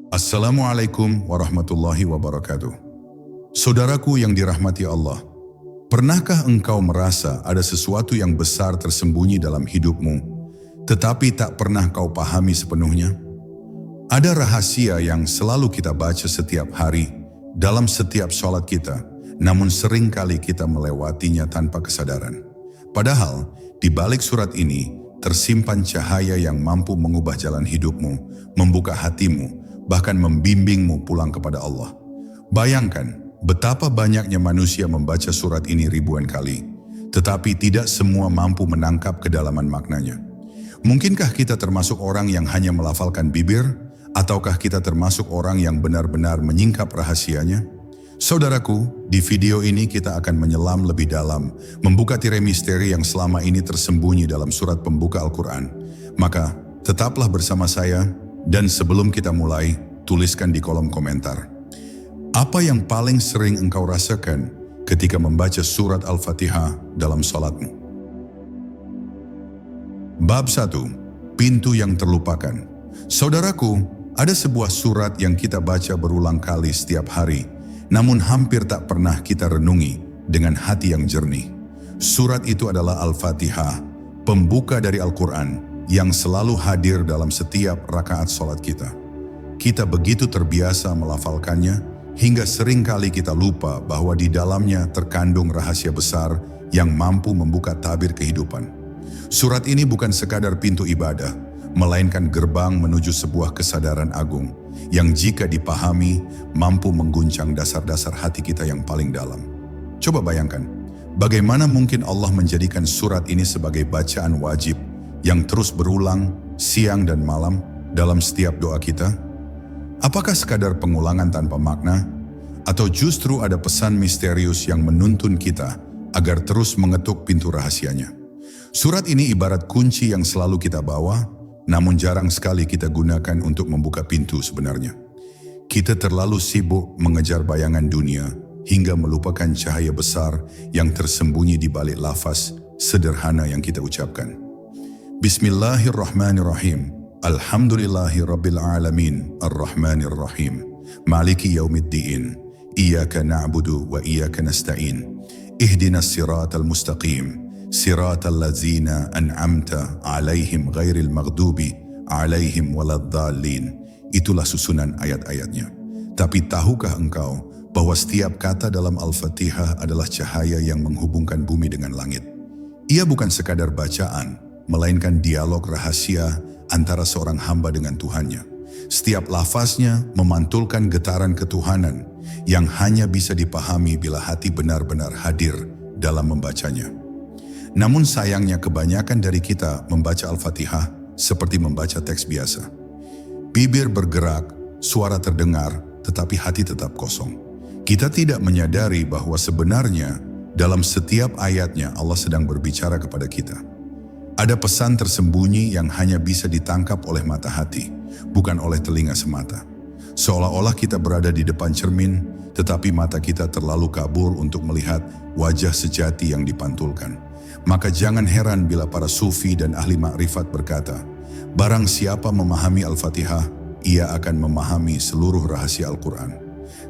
Assalamualaikum warahmatullahi wabarakatuh. Saudaraku yang dirahmati Allah, pernahkah engkau merasa ada sesuatu yang besar tersembunyi dalam hidupmu, tetapi tak pernah kau pahami sepenuhnya? Ada rahasia yang selalu kita baca setiap hari, dalam setiap sholat kita, namun seringkali kita melewatinya tanpa kesadaran. Padahal, di balik surat ini, tersimpan cahaya yang mampu mengubah jalan hidupmu, membuka hatimu, bahkan membimbingmu pulang kepada Allah. Bayangkan, betapa banyaknya manusia membaca surat ini ribuan kali, tetapi tidak semua mampu menangkap kedalaman maknanya. Mungkinkah kita termasuk orang yang hanya melafalkan bibir, ataukah kita termasuk orang yang benar-benar menyingkap rahasianya? Saudaraku, di video ini kita akan menyelam lebih dalam, membuka tirai misteri yang selama ini tersembunyi dalam surat pembuka Al-Quran. Maka, tetaplah bersama saya, dan sebelum kita mulai, tuliskan di kolom komentar. Apa yang paling sering engkau rasakan ketika membaca surat Al-Fatihah dalam salatmu? Bab 1. Pintu yang terlupakan. Saudaraku, ada sebuah surat yang kita baca berulang kali setiap hari, namun hampir tak pernah kita renungi dengan hati yang jernih. Surat itu adalah Al-Fatihah, pembuka dari Al-Quran, yang selalu hadir dalam setiap rakaat salat kita. Kita begitu terbiasa melafalkannya, hingga seringkali kita lupa bahwa di dalamnya terkandung rahasia besar yang mampu membuka tabir kehidupan. Surat ini bukan sekadar pintu ibadah, melainkan gerbang menuju sebuah kesadaran agung, yang jika dipahami, mampu mengguncang dasar-dasar hati kita yang paling dalam. Coba bayangkan, bagaimana mungkin Allah menjadikan surat ini sebagai bacaan wajib, yang terus berulang siang dan malam dalam setiap doa kita? Apakah sekadar pengulangan tanpa makna? Atau justru ada pesan misterius yang menuntun kita agar terus mengetuk pintu rahasianya? Surat ini ibarat kunci yang selalu kita bawa, namun jarang sekali kita gunakan untuk membuka pintu sebenarnya. Kita terlalu sibuk mengejar bayangan dunia hingga melupakan cahaya besar yang tersembunyi di balik lafaz sederhana yang kita ucapkan. Bismillahirrahmanirrahim. Alhamdulillahi rabbil alamin. Ar-Rahmanir-Rahim. Maliki yaumiddin. Iyyaka na'budu wa iyyaka nasta'in. Ihdinas siratal mustaqim. Siratal ladzina an'amta 'alaihim ghairil maghdubi 'alaihim waladdallin. Itulah susunan ayat-ayatnya. Tapi tahukah engkau bahwa setiap kata dalam Al-Fatihah adalah cahaya yang menghubungkan bumi dengan langit? Ia bukan sekadar bacaan, melainkan dialog rahasia antara seorang hamba dengan Tuhannya. Setiap lafaznya memantulkan getaran ketuhanan yang hanya bisa dipahami bila hati benar-benar hadir dalam membacanya. Namun sayangnya kebanyakan dari kita membaca Al-Fatihah seperti membaca teks biasa. Bibir bergerak, suara terdengar, tetapi hati tetap kosong. Kita tidak menyadari bahwa sebenarnya dalam setiap ayatnya Allah sedang berbicara kepada kita. Ada pesan tersembunyi yang hanya bisa ditangkap oleh mata hati, bukan oleh telinga semata. Seolah-olah kita berada di depan cermin, tetapi mata kita terlalu kabur untuk melihat wajah sejati yang dipantulkan. Maka jangan heran bila para sufi dan ahli makrifat berkata, barang siapa memahami Al-Fatihah, ia akan memahami seluruh rahasia Al-Quran.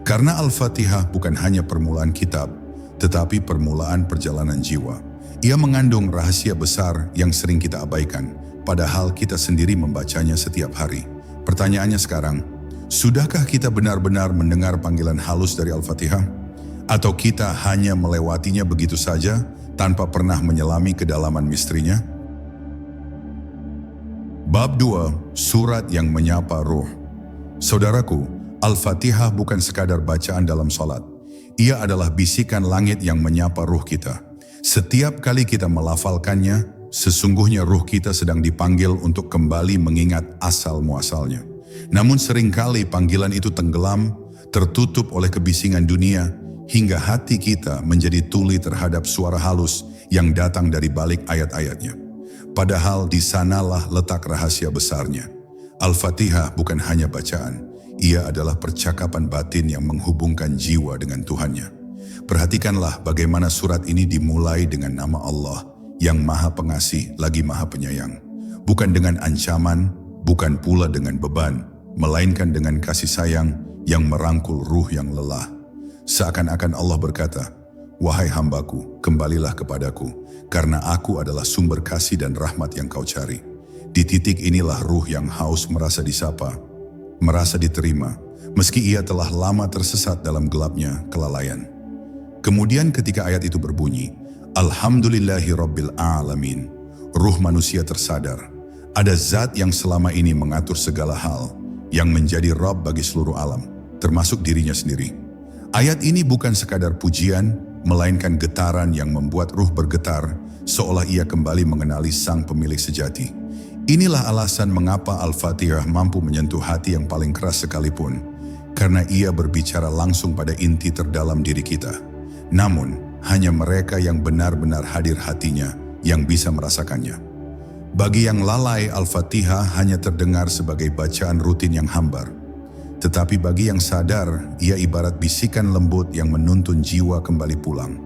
Karena Al-Fatihah bukan hanya permulaan kitab, tetapi permulaan perjalanan jiwa. Ia mengandung rahasia besar yang sering kita abaikan, padahal kita sendiri membacanya setiap hari. Pertanyaannya sekarang, sudahkah kita benar-benar mendengar panggilan halus dari Al-Fatihah? Atau kita hanya melewatinya begitu saja, tanpa pernah menyelami kedalaman misterinya? Bab 2. Surat yang menyapa ruh. Saudaraku, Al-Fatihah bukan sekadar bacaan dalam salat. Ia adalah bisikan langit yang menyapa ruh kita. Setiap kali kita melafalkannya, sesungguhnya ruh kita sedang dipanggil untuk kembali mengingat asal-muasalnya. Namun seringkali panggilan itu tenggelam, tertutup oleh kebisingan dunia, hingga hati kita menjadi tuli terhadap suara halus yang datang dari balik ayat-ayatnya. Padahal di sanalah letak rahasia besarnya. Al-Fatihah bukan hanya bacaan, ia adalah percakapan batin yang menghubungkan jiwa dengan Tuhannya. Perhatikanlah bagaimana surat ini dimulai dengan nama Allah yang Maha Pengasih lagi Maha Penyayang. Bukan dengan ancaman, bukan pula dengan beban, melainkan dengan kasih sayang yang merangkul ruh yang lelah. Seakan-akan Allah berkata, "Wahai hambaku, kembalilah kepadaku, karena aku adalah sumber kasih dan rahmat yang kau cari." Di titik inilah ruh yang haus merasa disapa, merasa diterima, meski ia telah lama tersesat dalam gelapnya kelalaian. Kemudian ketika ayat itu berbunyi, Alhamdulillahi Rabbil Alamin, ruh manusia tersadar, ada zat yang selama ini mengatur segala hal, yang menjadi Rabb bagi seluruh alam, termasuk dirinya sendiri. Ayat ini bukan sekadar pujian, melainkan getaran yang membuat ruh bergetar, seolah ia kembali mengenali sang pemilik sejati. Inilah alasan mengapa Al-Fatihah mampu menyentuh hati yang paling keras sekalipun, karena ia berbicara langsung pada inti terdalam diri kita. Namun, hanya mereka yang benar-benar hadir hatinya yang bisa merasakannya. Bagi yang lalai, Al-Fatihah hanya terdengar sebagai bacaan rutin yang hambar. Tetapi bagi yang sadar, ia ibarat bisikan lembut yang menuntun jiwa kembali pulang.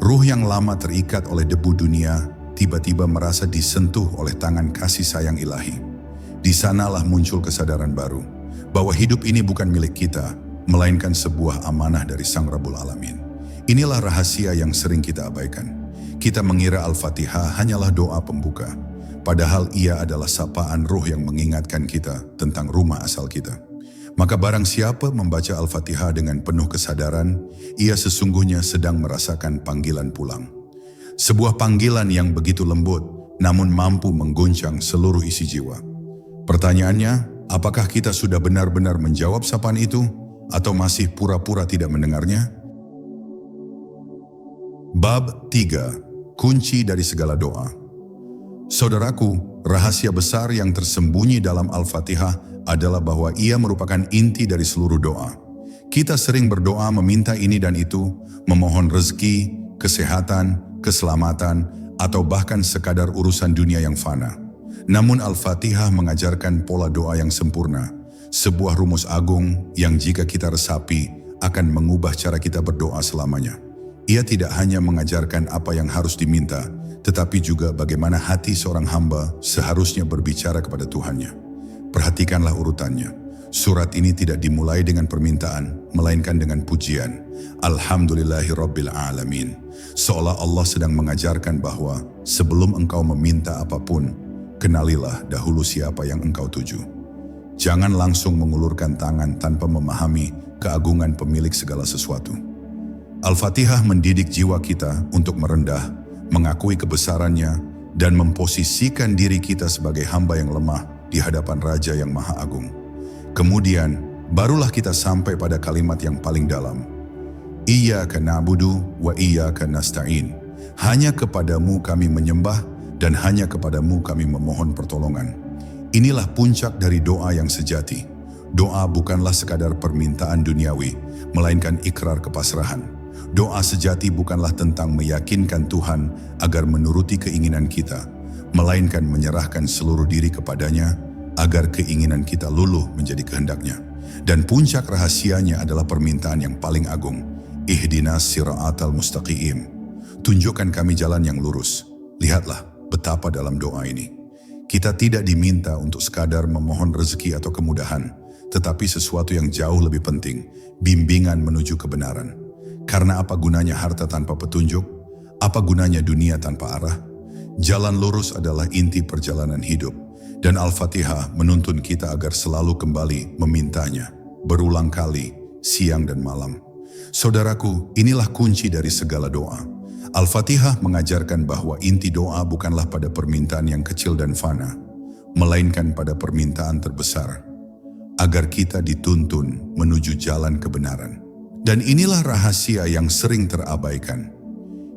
Ruh yang lama terikat oleh debu dunia, tiba-tiba merasa disentuh oleh tangan kasih sayang ilahi. Di sanalah muncul kesadaran baru, bahwa hidup ini bukan milik kita, melainkan sebuah amanah dari Sang Rabbul Alamin. Inilah rahasia yang sering kita abaikan. Kita mengira Al-Fatihah hanyalah doa pembuka, padahal ia adalah sapaan ruh yang mengingatkan kita tentang rumah asal kita. Maka barang siapa membaca Al-Fatihah dengan penuh kesadaran, ia sesungguhnya sedang merasakan panggilan pulang. Sebuah panggilan yang begitu lembut, namun mampu mengguncang seluruh isi jiwa. Pertanyaannya, apakah kita sudah benar-benar menjawab sapaan itu, atau masih pura-pura tidak mendengarnya? Bab 3. Kunci dari segala doa. Saudaraku, rahasia besar yang tersembunyi dalam Al-Fatihah adalah bahwa ia merupakan inti dari seluruh doa. Kita sering berdoa meminta ini dan itu, memohon rezeki, kesehatan, keselamatan, atau bahkan sekadar urusan dunia yang fana. Namun Al-Fatihah mengajarkan pola doa yang sempurna, sebuah rumus agung yang jika kita resapi akan mengubah cara kita berdoa selamanya. Ia tidak hanya mengajarkan apa yang harus diminta, tetapi juga bagaimana hati seorang hamba seharusnya berbicara kepada Tuhannya. Perhatikanlah urutannya. Surat ini tidak dimulai dengan permintaan, melainkan dengan pujian. Alhamdulillahi Rabbil Alamin. Seolah Allah sedang mengajarkan bahwa sebelum engkau meminta apapun, kenalilah dahulu siapa yang engkau tuju. Jangan langsung mengulurkan tangan tanpa memahami keagungan pemilik segala sesuatu. Al-Fatihah mendidik jiwa kita untuk merendah, mengakui kebesarannya, dan memposisikan diri kita sebagai hamba yang lemah di hadapan Raja yang Maha Agung. Kemudian, barulah kita sampai pada kalimat yang paling dalam. Iyyaka na'budu wa iyyaka nasta'in. Hanya kepadamu kami menyembah dan hanya kepadamu kami memohon pertolongan. Inilah puncak dari doa yang sejati. Doa bukanlah sekadar permintaan duniawi, melainkan ikrar kepasrahan. Doa sejati bukanlah tentang meyakinkan Tuhan agar menuruti keinginan kita, melainkan menyerahkan seluruh diri kepadanya agar keinginan kita luluh menjadi kehendaknya. Dan puncak rahasianya adalah permintaan yang paling agung. Ihdinas siratal mustaqim. Tunjukkan kami jalan yang lurus. Lihatlah betapa dalam doa ini kita tidak diminta untuk sekadar memohon rezeki atau kemudahan, tetapi sesuatu yang jauh lebih penting, bimbingan menuju kebenaran. Karena apa gunanya harta tanpa petunjuk? Apa gunanya dunia tanpa arah? Jalan lurus adalah inti perjalanan hidup, dan Al-Fatihah menuntun kita agar selalu kembali memintanya, berulang kali, siang dan malam. Saudaraku, inilah kunci dari segala doa. Al-Fatihah mengajarkan bahwa inti doa bukanlah pada permintaan yang kecil dan fana, melainkan pada permintaan terbesar, agar kita dituntun menuju jalan kebenaran. Dan inilah rahasia yang sering terabaikan.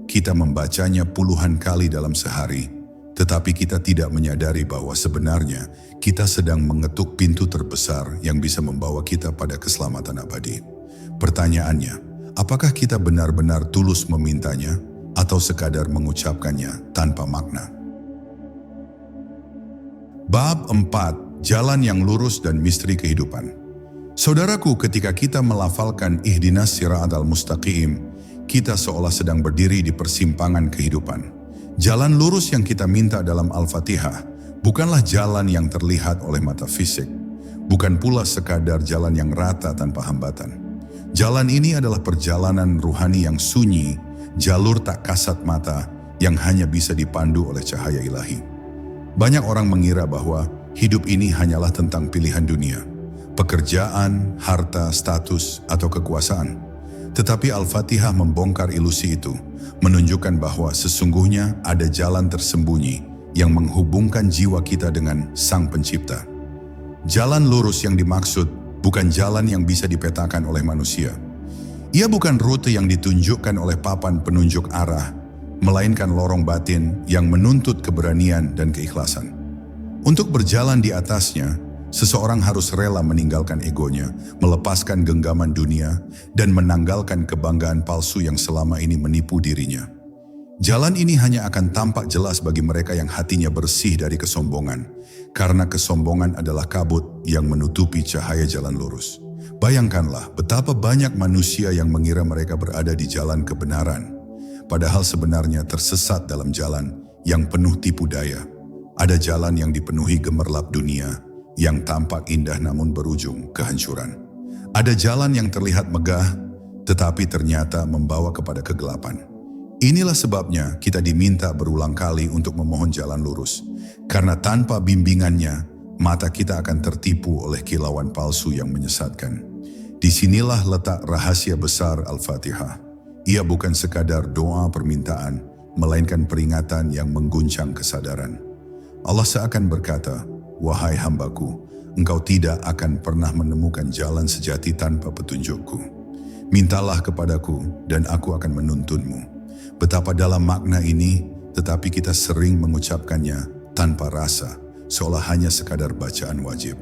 Kita membacanya puluhan kali dalam sehari, tetapi kita tidak menyadari bahwa sebenarnya kita sedang mengetuk pintu terbesar yang bisa membawa kita pada keselamatan abadi. Pertanyaannya, apakah kita benar-benar tulus memintanya atau sekadar mengucapkannya tanpa makna? Bab 4. Jalan yang lurus dan misteri kehidupan. Saudaraku, ketika kita melafalkan ihdinas siratal mustaqim, kita seolah sedang berdiri di persimpangan kehidupan. Jalan lurus yang kita minta dalam Al-Fatihah bukanlah jalan yang terlihat oleh mata fisik, bukan pula sekadar jalan yang rata tanpa hambatan. Jalan ini adalah perjalanan ruhani yang sunyi, jalur tak kasat mata yang hanya bisa dipandu oleh cahaya ilahi. Banyak orang mengira bahwa hidup ini hanyalah tentang pilihan dunia, pekerjaan, harta, status, atau kekuasaan. Tetapi Al-Fatihah membongkar ilusi itu, menunjukkan bahwa sesungguhnya ada jalan tersembunyi yang menghubungkan jiwa kita dengan Sang Pencipta. Jalan lurus yang dimaksud bukan jalan yang bisa dipetakan oleh manusia. Ia bukan rute yang ditunjukkan oleh papan penunjuk arah, melainkan lorong batin yang menuntut keberanian dan keikhlasan. Untuk berjalan di atasnya, seseorang harus rela meninggalkan egonya, melepaskan genggaman dunia, dan menanggalkan kebanggaan palsu yang selama ini menipu dirinya. Jalan ini hanya akan tampak jelas bagi mereka yang hatinya bersih dari kesombongan, karena kesombongan adalah kabut yang menutupi cahaya jalan lurus. Bayangkanlah betapa banyak manusia yang mengira mereka berada di jalan kebenaran, padahal sebenarnya tersesat dalam jalan yang penuh tipu daya. Ada jalan yang dipenuhi gemerlap dunia, yang tampak indah namun berujung kehancuran. Ada jalan yang terlihat megah, tetapi ternyata membawa kepada kegelapan. Inilah sebabnya kita diminta berulang kali untuk memohon jalan lurus, karena tanpa bimbingannya, mata kita akan tertipu oleh kilauan palsu yang menyesatkan. Disinilah letak rahasia besar Al-Fatihah. Ia bukan sekadar doa permintaan, melainkan peringatan yang mengguncang kesadaran. Allah seakan berkata, "Wahai hambaku, engkau tidak akan pernah menemukan jalan sejati tanpa petunjukku. Mintalah kepadaku dan aku akan menuntunmu." Betapa dalam makna ini, tetapi kita sering mengucapkannya tanpa rasa, seolah hanya sekadar bacaan wajib.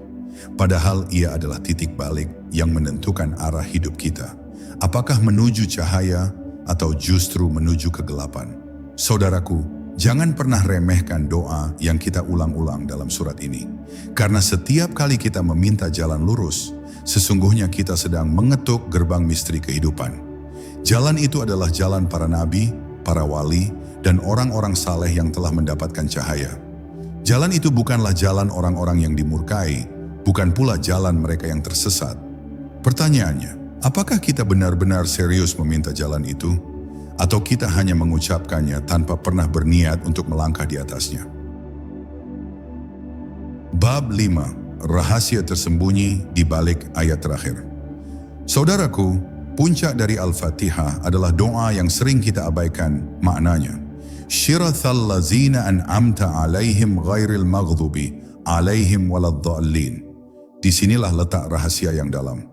Padahal ia adalah titik balik yang menentukan arah hidup kita. Apakah menuju cahaya atau justru menuju kegelapan? Saudaraku, jangan pernah remehkan doa yang kita ulang-ulang dalam surat ini. Karena setiap kali kita meminta jalan lurus, sesungguhnya kita sedang mengetuk gerbang misteri kehidupan. Jalan itu adalah jalan para nabi, para wali, dan orang-orang saleh yang telah mendapatkan cahaya. Jalan itu bukanlah jalan orang-orang yang dimurkai, bukan pula jalan mereka yang tersesat. Pertanyaannya, apakah kita benar-benar serius meminta jalan itu? Atau kita hanya mengucapkannya tanpa pernah berniat untuk melangkah di atasnya? Bab 5. Rahasia tersembunyi di balik ayat terakhir. Saudaraku, puncak dari Al-Fatihah adalah doa yang sering kita abaikan maknanya. Syirathal lazina an'amta alaihim ghairil maghdubi alaihim waladdallin. Disinilah letak rahasia yang dalam.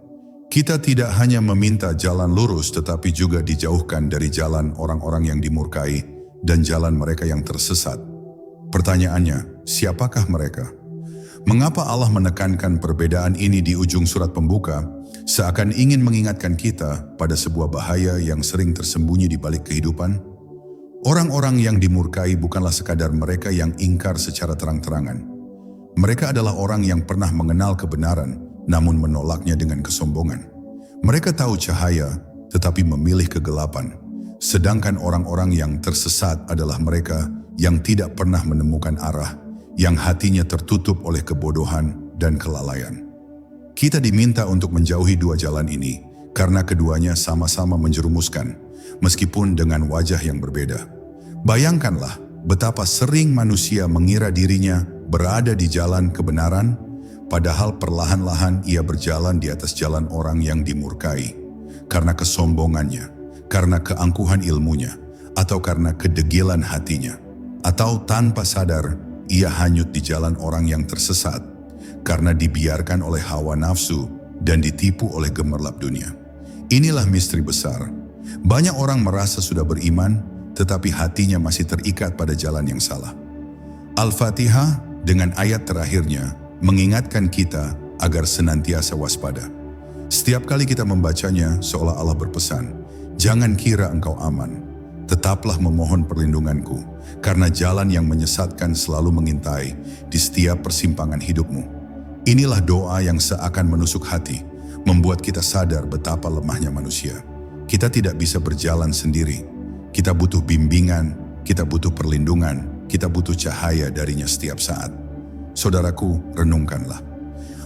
Kita tidak hanya meminta jalan lurus tetapi juga dijauhkan dari jalan orang-orang yang dimurkai dan jalan mereka yang tersesat. Pertanyaannya, siapakah mereka? Mengapa Allah menekankan perbedaan ini di ujung surat pembuka, seakan ingin mengingatkan kita pada sebuah bahaya yang sering tersembunyi di balik kehidupan? Orang-orang yang dimurkai bukanlah sekadar mereka yang ingkar secara terang-terangan. Mereka adalah orang yang pernah mengenal kebenaran, namun menolaknya dengan kesombongan. Mereka tahu cahaya, tetapi memilih kegelapan. Sedangkan orang-orang yang tersesat adalah mereka yang tidak pernah menemukan arah, yang hatinya tertutup oleh kebodohan dan kelalaian. Kita diminta untuk menjauhi dua jalan ini, karena keduanya sama-sama menjerumuskan, meskipun dengan wajah yang berbeda. Bayangkanlah betapa sering manusia mengira dirinya berada di jalan kebenaran, padahal perlahan-lahan ia berjalan di atas jalan orang yang dimurkai, karena kesombongannya, karena keangkuhan ilmunya, atau karena kedegilan hatinya, atau tanpa sadar, ia hanyut di jalan orang yang tersesat karena dibiarkan oleh hawa nafsu dan ditipu oleh gemerlap dunia. Inilah misteri besar. Banyak orang merasa sudah beriman, tetapi hatinya masih terikat pada jalan yang salah. Al-Fatihah dengan ayat terakhirnya mengingatkan kita agar senantiasa waspada. Setiap kali kita membacanya, seolah Allah berpesan, "Jangan kira engkau aman. Tetaplah memohon perlindunganku, karena jalan yang menyesatkan selalu mengintai di setiap persimpangan hidupmu." Inilah doa yang seakan menusuk hati, membuat kita sadar betapa lemahnya manusia. Kita tidak bisa berjalan sendiri. Kita butuh bimbingan, kita butuh perlindungan, kita butuh cahaya darinya setiap saat. Saudaraku, renungkanlah.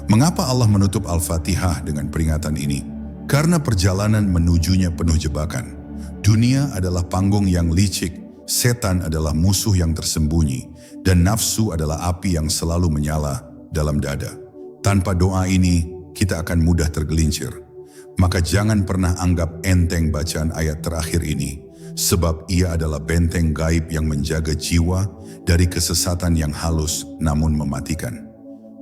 Mengapa Allah menutup Al-Fatihah dengan peringatan ini? Karena perjalanan menujunya penuh jebakan. Dunia adalah panggung yang licik, setan adalah musuh yang tersembunyi, dan nafsu adalah api yang selalu menyala dalam dada. Tanpa doa ini, kita akan mudah tergelincir. Maka jangan pernah anggap enteng bacaan ayat terakhir ini, sebab ia adalah benteng gaib yang menjaga jiwa dari kesesatan yang halus namun mematikan.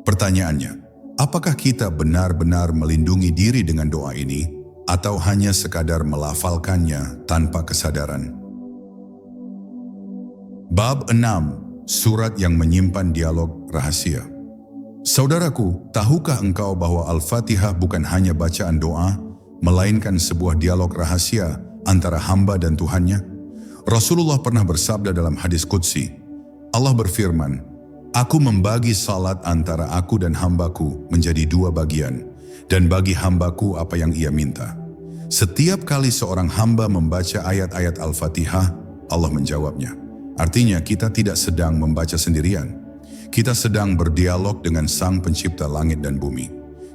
Pertanyaannya, apakah kita benar-benar melindungi diri dengan doa ini, atau hanya sekadar melafalkannya tanpa kesadaran? Bab 6, surat yang menyimpan dialog rahasia. Saudaraku, tahukah engkau bahwa Al-Fatihah bukan hanya bacaan doa, melainkan sebuah dialog rahasia antara hamba dan Tuhannya? Rasulullah pernah bersabda dalam hadis qudsi, Allah berfirman, Aku membagi salat antara aku dan hambaku menjadi dua bagian, dan bagi hambaku apa yang ia minta. Setiap kali seorang hamba membaca ayat-ayat Al-Fatihah, Allah menjawabnya. Artinya kita tidak sedang membaca sendirian. Kita sedang berdialog dengan Sang Pencipta langit dan bumi.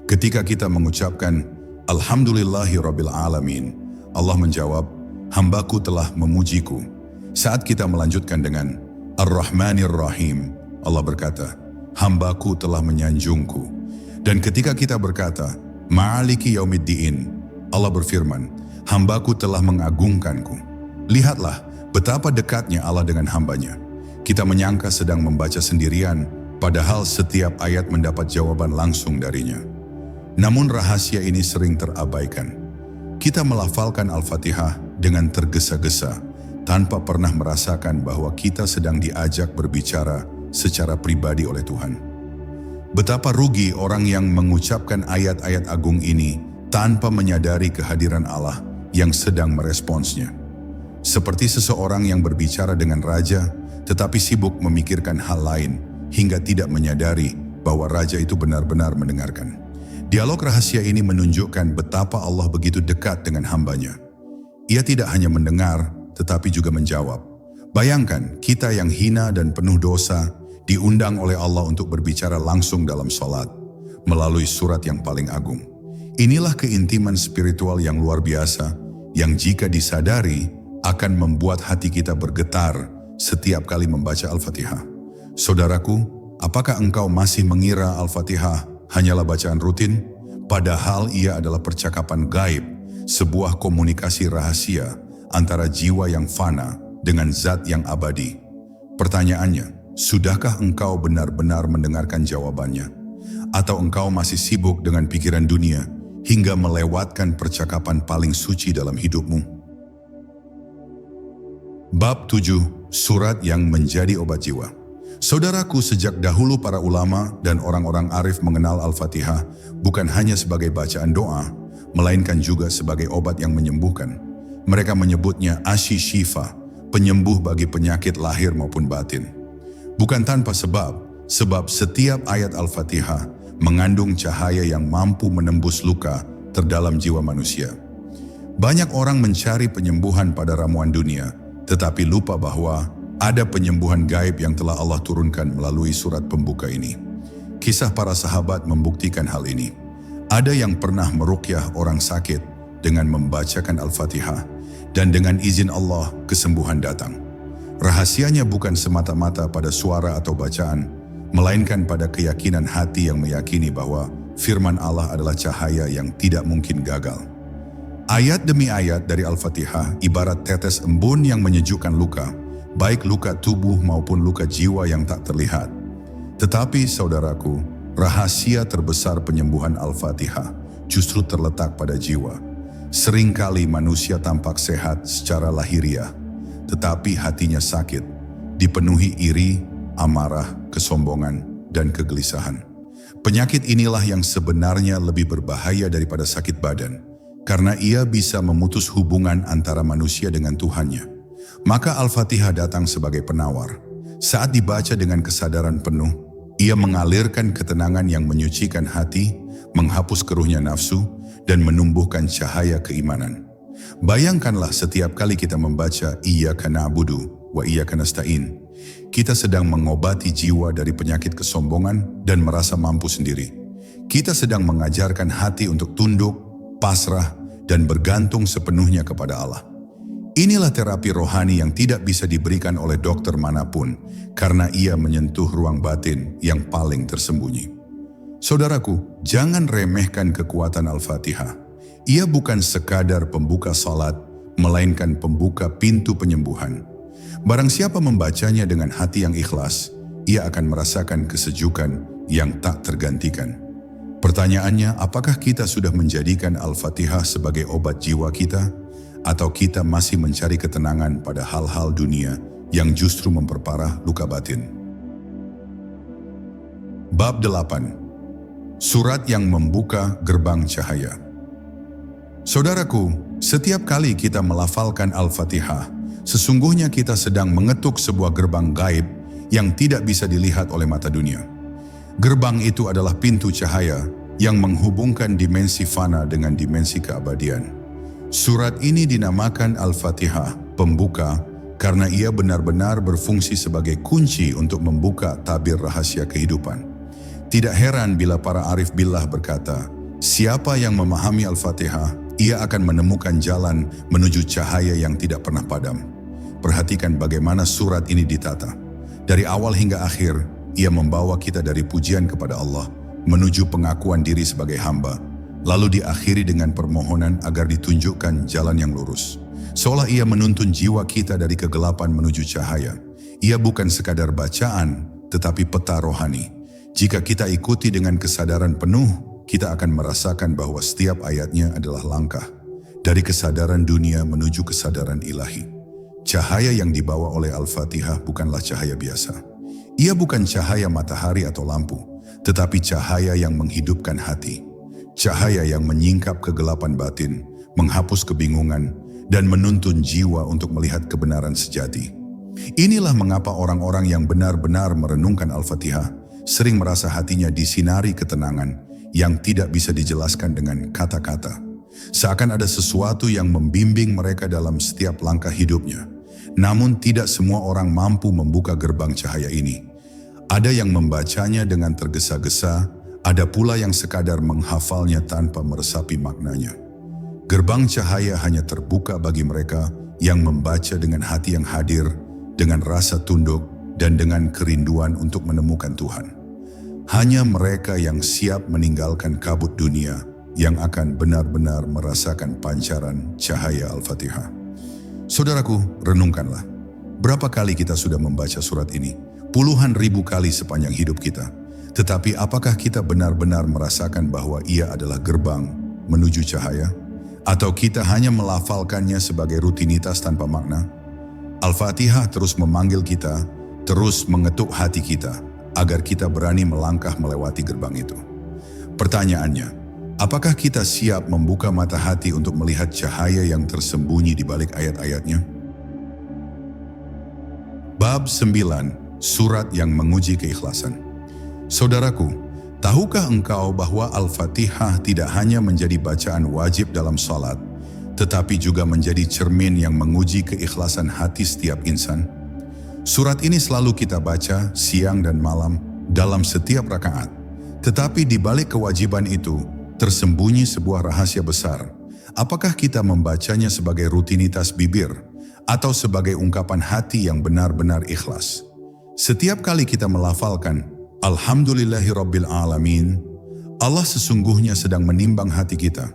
Ketika kita mengucapkan, Alhamdulillahirabbil alamin, Allah menjawab, hambaku telah memujiku. Saat kita melanjutkan dengan Ar-Rahmanir Rahim, Allah berkata, hambaku telah menyanjungku. Dan ketika kita berkata, Ma'aliki yaumiddin, Allah berfirman, hambaku telah mengagungkanku. Lihatlah betapa dekatnya Allah dengan hambanya. Kita menyangka sedang membaca sendirian, padahal setiap ayat mendapat jawaban langsung darinya. Namun rahasia ini sering terabaikan. Kita melafalkan Al-Fatihah dengan tergesa-gesa, tanpa pernah merasakan bahwa kita sedang diajak berbicara secara pribadi oleh Tuhan. Betapa rugi orang yang mengucapkan ayat-ayat agung ini tanpa menyadari kehadiran Allah yang sedang meresponsnya. Seperti seseorang yang berbicara dengan raja, tetapi sibuk memikirkan hal lain hingga tidak menyadari bahwa raja itu benar-benar mendengarkan. Dialog rahasia ini menunjukkan betapa Allah begitu dekat dengan hambanya. Ia tidak hanya mendengar, tetapi juga menjawab. Bayangkan, kita yang hina dan penuh dosa diundang oleh Allah untuk berbicara langsung dalam salat, melalui surat yang paling agung. Inilah keintiman spiritual yang luar biasa, yang jika disadari akan membuat hati kita bergetar setiap kali membaca Al-Fatihah. Saudaraku, apakah engkau masih mengira Al-Fatihah hanyalah bacaan rutin? Padahal ia adalah percakapan gaib, sebuah komunikasi rahasia antara jiwa yang fana dengan zat yang abadi. Pertanyaannya, sudahkah engkau benar-benar mendengarkan jawabannya? Atau engkau masih sibuk dengan pikiran dunia hingga melewatkan percakapan paling suci dalam hidupmu? Bab 7, surat yang menjadi obat jiwa. Saudaraku, sejak dahulu para ulama dan orang-orang arif mengenal Al-Fatihah bukan hanya sebagai bacaan doa, melainkan juga sebagai obat yang menyembuhkan. Mereka menyebutnya asy-syifa, penyembuh bagi penyakit lahir maupun batin. Bukan tanpa sebab setiap ayat Al-Fatihah mengandung cahaya yang mampu menembus luka terdalam jiwa manusia. Banyak orang mencari penyembuhan pada ramuan dunia, tetapi lupa bahwa ada penyembuhan gaib yang telah Allah turunkan melalui surat pembuka ini. Kisah para sahabat membuktikan hal ini. Ada yang pernah meruqyah orang sakit dengan membacakan Al-Fatihah, dan dengan izin Allah kesembuhan datang. Rahasianya bukan semata-mata pada suara atau bacaan, melainkan pada keyakinan hati yang meyakini bahwa firman Allah adalah cahaya yang tidak mungkin gagal. Ayat demi ayat dari Al-Fatihah ibarat tetes embun yang menyejukkan luka, baik luka tubuh maupun luka jiwa yang tak terlihat. Tetapi saudaraku, rahasia terbesar penyembuhan Al-Fatihah justru terletak pada jiwa. Seringkali manusia tampak sehat secara lahiriah, tetapi hatinya sakit, dipenuhi iri, amarah, kesombongan, dan kegelisahan. Penyakit inilah yang sebenarnya lebih berbahaya daripada sakit badan, karena ia bisa memutus hubungan antara manusia dengan Tuhannya. Maka Al-Fatihah datang sebagai penawar. Saat dibaca dengan kesadaran penuh, ia mengalirkan ketenangan yang menyucikan hati, menghapus keruhnya nafsu, dan menumbuhkan cahaya keimanan. Bayangkanlah setiap kali kita membaca Iyyaka na'budu wa iyyaka nasta'in, kita sedang mengobati jiwa dari penyakit kesombongan dan merasa mampu sendiri. Kita sedang mengajarkan hati untuk tunduk, pasrah, dan bergantung sepenuhnya kepada Allah. Inilah terapi rohani yang tidak bisa diberikan oleh dokter manapun karena ia menyentuh ruang batin yang paling tersembunyi. Saudaraku, jangan remehkan kekuatan Al-Fatihah. Ia bukan sekadar pembuka salat, melainkan pembuka pintu penyembuhan. Barang siapa membacanya dengan hati yang ikhlas, ia akan merasakan kesejukan yang tak tergantikan. Pertanyaannya, apakah kita sudah menjadikan Al-Fatihah sebagai obat jiwa kita? Atau kita masih mencari ketenangan pada hal-hal dunia yang justru memperparah luka batin? Bab 8. Surat yang membuka gerbang cahaya. Saudaraku, setiap kali kita melafalkan Al-Fatihah, sesungguhnya kita sedang mengetuk sebuah gerbang gaib yang tidak bisa dilihat oleh mata dunia. Gerbang itu adalah pintu cahaya yang menghubungkan dimensi fana dengan dimensi keabadian. Surat ini dinamakan Al-Fatihah, pembuka, karena ia benar-benar berfungsi sebagai kunci untuk membuka tabir rahasia kehidupan. Tidak heran bila para arif billah berkata, siapa yang memahami Al-Fatihah, ia akan menemukan jalan menuju cahaya yang tidak pernah padam. Perhatikan bagaimana surat ini ditata. Dari awal hingga akhir, ia membawa kita dari pujian kepada Allah, menuju pengakuan diri sebagai hamba, lalu diakhiri dengan permohonan agar ditunjukkan jalan yang lurus. Seolah ia menuntun jiwa kita dari kegelapan menuju cahaya. Ia bukan sekadar bacaan, tetapi peta rohani. Jika kita ikuti dengan kesadaran penuh, kita akan merasakan bahwa setiap ayatnya adalah langkah dari kesadaran dunia menuju kesadaran ilahi. Cahaya yang dibawa oleh Al-Fatihah bukanlah cahaya biasa. Ia bukan cahaya matahari atau lampu, tetapi cahaya yang menghidupkan hati. Cahaya yang menyingkap kegelapan batin, menghapus kebingungan, dan menuntun jiwa untuk melihat kebenaran sejati. Inilah mengapa orang-orang yang benar-benar merenungkan Al-Fatihah sering merasa hatinya disinari ketenangan yang tidak bisa dijelaskan dengan kata-kata. Seakan ada sesuatu yang membimbing mereka dalam setiap langkah hidupnya. Namun tidak semua orang mampu membuka gerbang cahaya ini. Ada yang membacanya dengan tergesa-gesa, ada pula yang sekadar menghafalnya tanpa meresapi maknanya. Gerbang cahaya hanya terbuka bagi mereka yang membaca dengan hati yang hadir, dengan rasa tunduk, dan dengan kerinduan untuk menemukan Tuhan. Hanya mereka yang siap meninggalkan kabut dunia yang akan benar-benar merasakan pancaran cahaya Al-Fatihah. Saudaraku, renungkanlah. Berapa kali kita sudah membaca surat ini? Puluhan ribu kali sepanjang hidup kita. Tetapi apakah kita benar-benar merasakan bahwa ia adalah gerbang menuju cahaya? Atau kita hanya melafalkannya sebagai rutinitas tanpa makna? Al-Fatihah terus memanggil kita, terus mengetuk hati kita, agar kita berani melangkah melewati gerbang itu. Pertanyaannya, apakah kita siap membuka mata hati untuk melihat cahaya yang tersembunyi di balik ayat-ayatnya? Bab 9, Surat yang menguji keikhlasan. Saudaraku, tahukah engkau bahwa Al-Fatihah tidak hanya menjadi bacaan wajib dalam salat, tetapi juga menjadi cermin yang menguji keikhlasan hati setiap insan? Surat ini selalu kita baca siang dan malam dalam setiap rakaat. Tetapi di balik kewajiban itu, tersembunyi sebuah rahasia besar. Apakah kita membacanya sebagai rutinitas bibir atau sebagai ungkapan hati yang benar-benar ikhlas? Setiap kali kita melafalkan Alhamdulillahirabbil alamin, Allah sesungguhnya sedang menimbang hati kita.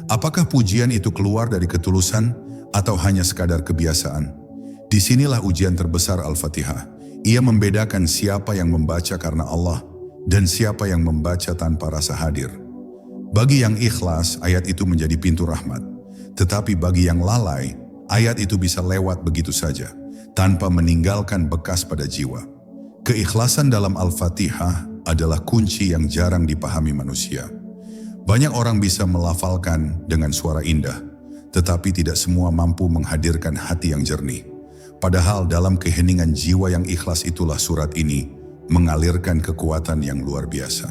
Apakah pujian itu keluar dari ketulusan atau hanya sekadar kebiasaan? Disinilah ujian terbesar Al-Fatihah. Ia membedakan siapa yang membaca karena Allah dan siapa yang membaca tanpa rasa hadir. Bagi yang ikhlas, ayat itu menjadi pintu rahmat. Tetapi bagi yang lalai, ayat itu bisa lewat begitu saja, tanpa meninggalkan bekas pada jiwa. Keikhlasan dalam Al-Fatihah adalah kunci yang jarang dipahami manusia. Banyak orang bisa melafalkan dengan suara indah, tetapi tidak semua mampu menghadirkan hati yang jernih. Padahal dalam keheningan jiwa yang ikhlas itulah surat ini mengalirkan kekuatan yang luar biasa.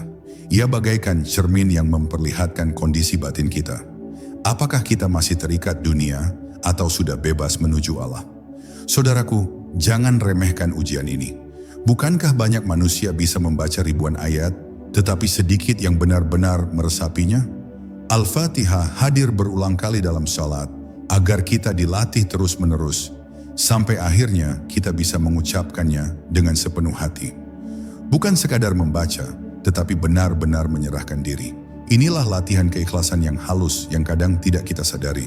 Ia bagaikan cermin yang memperlihatkan kondisi batin kita. Apakah kita masih terikat dunia atau sudah bebas menuju Allah? Saudaraku, jangan remehkan ujian ini. Bukankah banyak manusia bisa membaca ribuan ayat, tetapi sedikit yang benar-benar meresapinya. Al-Fatihah hadir berulang kali dalam salat agar kita dilatih terus-menerus sampai akhirnya kita bisa mengucapkannya dengan sepenuh hati. Bukan sekadar membaca, tetapi benar-benar menyerahkan diri. Inilah latihan keikhlasan yang halus yang kadang tidak kita sadari.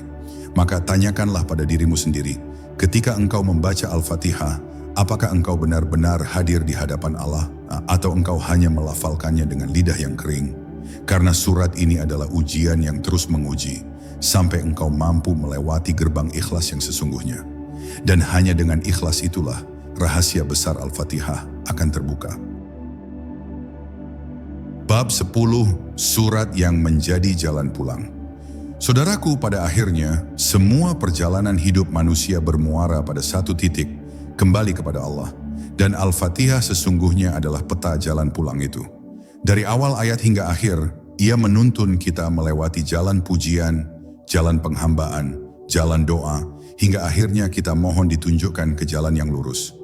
Maka tanyakanlah pada dirimu sendiri, ketika engkau membaca Al-Fatihah, apakah engkau benar-benar hadir di hadapan Allah atau engkau hanya melafalkannya dengan lidah yang kering? Karena surat ini adalah ujian yang terus menguji sampai engkau mampu melewati gerbang ikhlas yang sesungguhnya. Dan hanya dengan ikhlas itulah rahasia besar Al-Fatihah akan terbuka. Bab 10, surat yang menjadi jalan pulang. Saudaraku, pada akhirnya semua perjalanan hidup manusia bermuara pada satu titik, kembali kepada Allah. Dan Al-Fatihah sesungguhnya adalah peta jalan pulang itu. Dari awal ayat hingga akhir, ia menuntun kita melewati jalan pujian, jalan penghambaan, jalan doa, hingga akhirnya kita mohon ditunjukkan ke jalan yang lurus.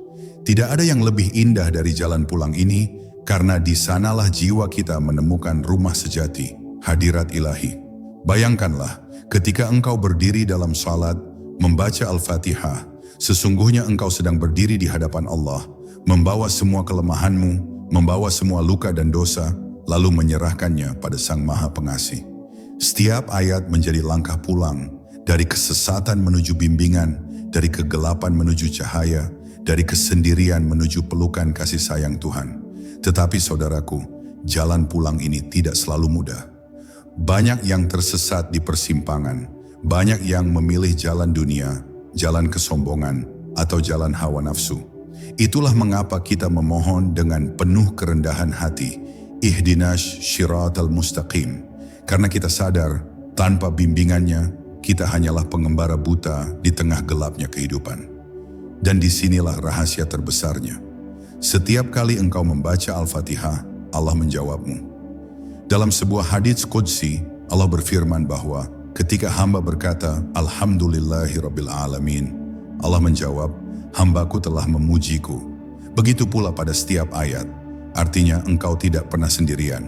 Tidak ada yang lebih indah dari jalan pulang ini, karena di sanalah jiwa kita menemukan rumah sejati, hadirat ilahi. Bayangkanlah, ketika engkau berdiri dalam salat, membaca Al-Fatihah, sesungguhnya engkau sedang berdiri di hadapan Allah, membawa semua kelemahanmu, membawa semua luka dan dosa, lalu menyerahkannya pada Sang Maha Pengasih. Setiap ayat menjadi langkah pulang, dari kesesatan menuju bimbingan, dari kegelapan menuju cahaya, dari kesendirian menuju pelukan kasih sayang Tuhan. Tetapi saudaraku, jalan pulang ini tidak selalu mudah. Banyak yang tersesat di persimpangan, banyak yang memilih jalan dunia, jalan kesombongan, atau jalan hawa nafsu. Itulah mengapa kita memohon dengan penuh kerendahan hati, ihdinas syiratal mustaqim. Karena kita sadar, tanpa bimbingannya, kita hanyalah pengembara buta di tengah gelapnya kehidupan. Dan disinilah rahasia terbesarnya. Setiap kali engkau membaca Al-Fatihah, Allah menjawabmu. Dalam sebuah hadits qudsi, Allah berfirman bahwa ketika hamba berkata, Alhamdulillahirabbil alamin, Allah menjawab, hambaku telah memujiku. Begitu pula pada setiap ayat, artinya engkau tidak pernah sendirian.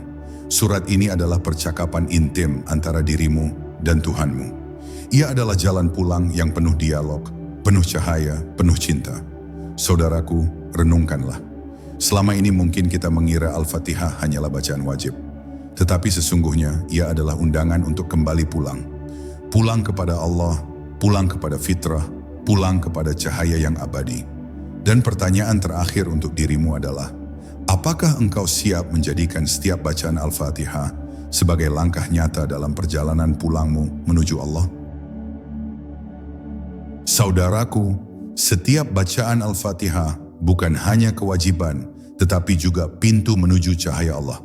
Surat ini adalah percakapan intim antara dirimu dan Tuhanmu. Ia adalah jalan pulang yang penuh dialog, penuh cahaya, penuh cinta. Saudaraku, renungkanlah. Selama ini mungkin kita mengira Al-Fatihah hanyalah bacaan wajib. Tetapi sesungguhnya ia adalah undangan untuk kembali pulang. Pulang kepada Allah, pulang kepada fitrah, pulang kepada cahaya yang abadi. Dan pertanyaan terakhir untuk dirimu adalah, apakah engkau siap menjadikan setiap bacaan Al-Fatihah sebagai langkah nyata dalam perjalanan pulangmu menuju Allah? Saudaraku, setiap bacaan Al-Fatihah bukan hanya kewajiban, tetapi juga pintu menuju cahaya Allah.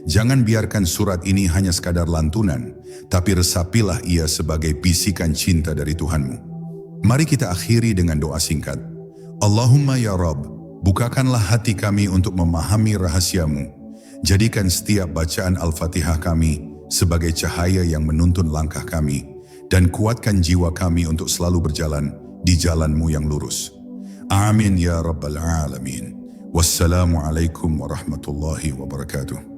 Jangan biarkan surat ini hanya sekadar lantunan, tapi resapilah ia sebagai bisikan cinta dari Tuhanmu. Mari kita akhiri dengan doa singkat. Allahumma ya Rabb, bukakanlah hati kami untuk memahami rahasiamu. Jadikan setiap bacaan Al-Fatihah kami sebagai cahaya yang menuntun langkah kami, dan kuatkan jiwa kami untuk selalu berjalan di jalanmu yang lurus. Amin ya Rabbal Alamin. Wassalamualaikum warahmatullahi wabarakatuh.